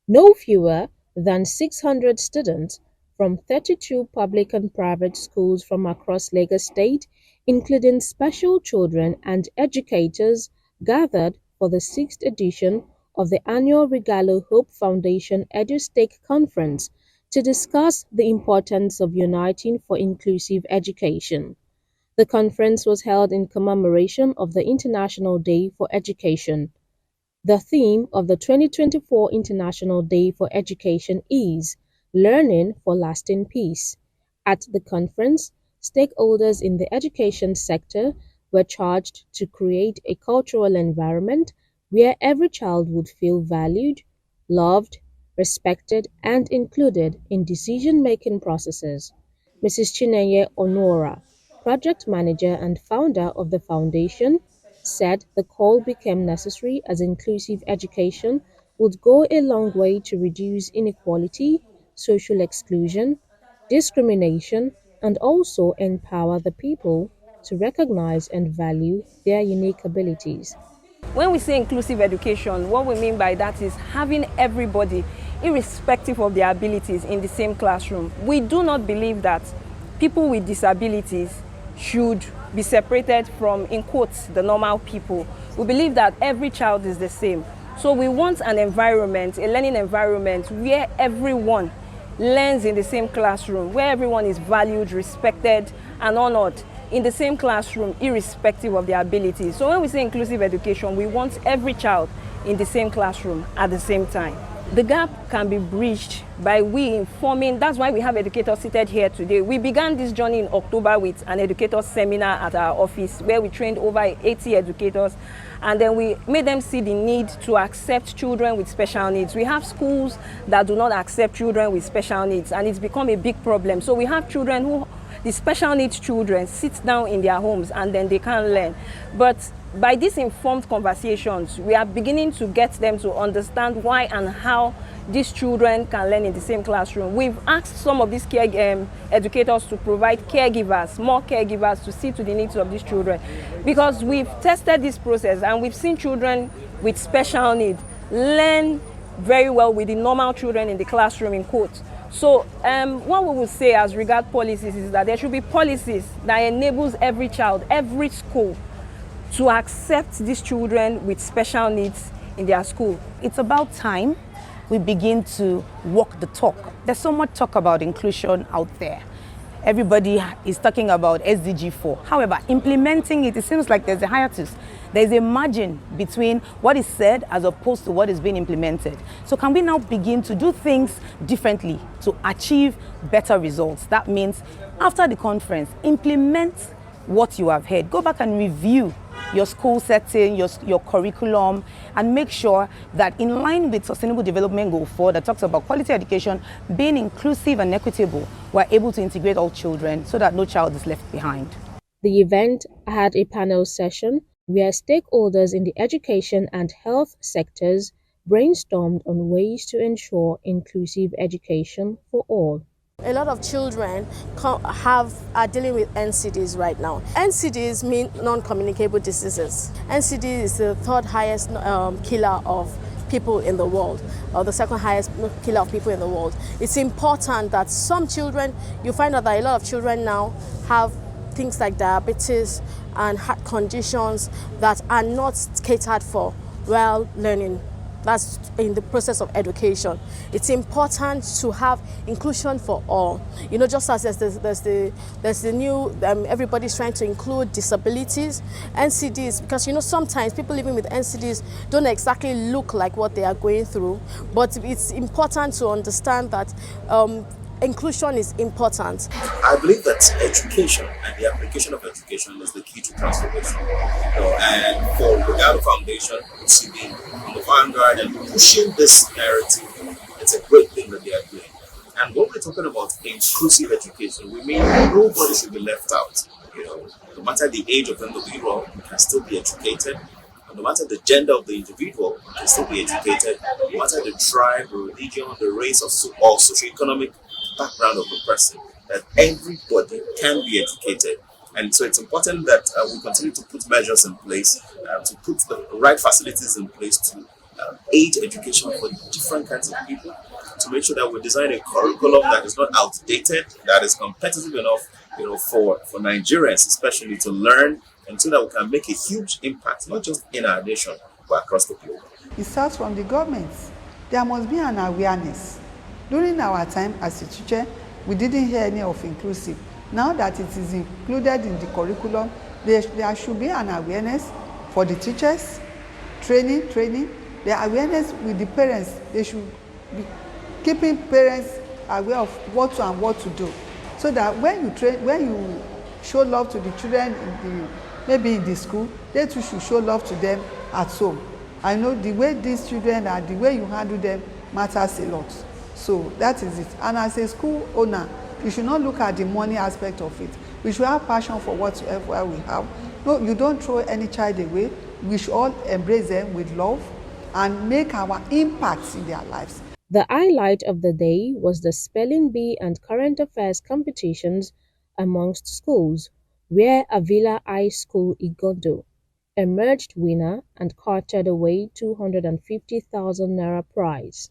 No fewer than 600 students from 32 public and private schools from across Lagos State, including special children and educators, gathered for the sixth edition of the annual Regalo Hope Foundation EduStake Conference to discuss the importance of uniting for inclusive education. The conference was held in commemoration of the International Day for Education. The theme of the 2024 International Day for Education is "Learning for Lasting Peace". At the conference, stakeholders in the education sector were charged to create a cultural environment where every child would feel valued, loved, respected, and included in decision-making processes. Mrs. Chinenye Onora, project manager and founder of the foundation, said the call became necessary as inclusive education would go a long way to reduce inequality, social exclusion, discrimination, and also empower the people to recognize and value their unique abilities. When we say inclusive education, what we mean by that is having everybody, irrespective of their abilities, in the same classroom. We do not believe that people with disabilities should be separated from, in quotes, the normal people. We believe that every child is the same. So we want an environment, a learning environment where everyone learns in the same classroom, where everyone is valued, respected, and honored in the same classroom, irrespective of their abilities. So when we say inclusive education, we want every child in the same classroom at the same time. The gap can be bridged by we informing. That's why we have educators seated here today. We began this journey in October with an educator seminar at our office where we trained over 80 educators, and then we made them see the need to accept children with special needs. We have schools that do not accept children with special needs, and it's become a big problem. So we have children who, the special needs children, sit down in their homes and then they can't learn. But by these informed conversations, we are beginning to get them to understand why and how these children can learn in the same classroom. We've asked some of these educators to provide caregivers, more caregivers, to see to the needs of these children. Because we've tested this process and we've seen children with special needs learn very well with the normal children in the classroom, in quotes. So what we would say as regard policies is that there should be policies that enables every child, every school, to accept these children with special needs in their school. It's about time we begin to walk the talk. There's so much talk about inclusion out there. Everybody is talking about SDG 4. However, implementing it, it seems like there's a hiatus. There's a margin between what is said as opposed to what is being implemented. So can we now begin to do things differently to achieve better results? That means after the conference, implement what you have heard. Go back and review your school setting, your curriculum, and make sure that in line with Sustainable Development Goal 4 that talks about quality education being inclusive and equitable, we're able to integrate all children so that no child is left behind. The event had a panel session where stakeholders in the education and health sectors brainstormed on ways to ensure inclusive education for all. A lot of children are dealing with NCDs right now. NCDs mean non-communicable diseases. NCD is the third highest killer of people in the world, or the second highest killer of people in the world. It's important that some children, you find out that a lot of children now have things like diabetes and heart conditions that are not catered for while learning. That's in the process of education. It's important to have inclusion for all. You know, just as there's the new, everybody's trying to include disabilities, NCDs, because, you know, sometimes people living with NCDs don't exactly look like what they are going through, but it's important to understand that inclusion is important. I believe that education and the application of education is the key to transformation. And for Regalo Foundation to be on the vanguard and pushing this narrative, it's a great thing that they are doing. And when we're talking about inclusive education, we mean nobody should be left out. You know, no matter the age of the individual, you can still be educated. No matter the gender of the individual, you can still be educated. No matter the tribe, the religion, the race, or socioeconomic background of the person, that everybody can be educated. And so it's important that we continue to put measures in place, to put the right facilities in place to aid education for different kinds of people, to make sure that we design a curriculum that is not outdated, that is competitive enough, for Nigerians especially to learn, and so that we can make a huge impact, not just in our nation, but across the globe. It starts from the government. There must be an awareness. During our time as a teacher, we didn't hear any of inclusive. Now that it is included in the curriculum, there should be an awareness for the teachers, training, the awareness with the parents. They should be keeping parents aware of what to and what to do, so that when you show love to the children maybe in the school, they too should show love to them at home. I know the way these children are, the way you handle them matters a lot. So that is it. And as a school owner, you should not look at the money aspect of it. We should have passion for whatever we have. No, you don't throw any child away. We should all embrace them with love and make our impacts in their lives. The highlight of the day was the spelling bee and current affairs competitions amongst schools, where Avila High School Igodo emerged winner and carted away 250,000 naira prize.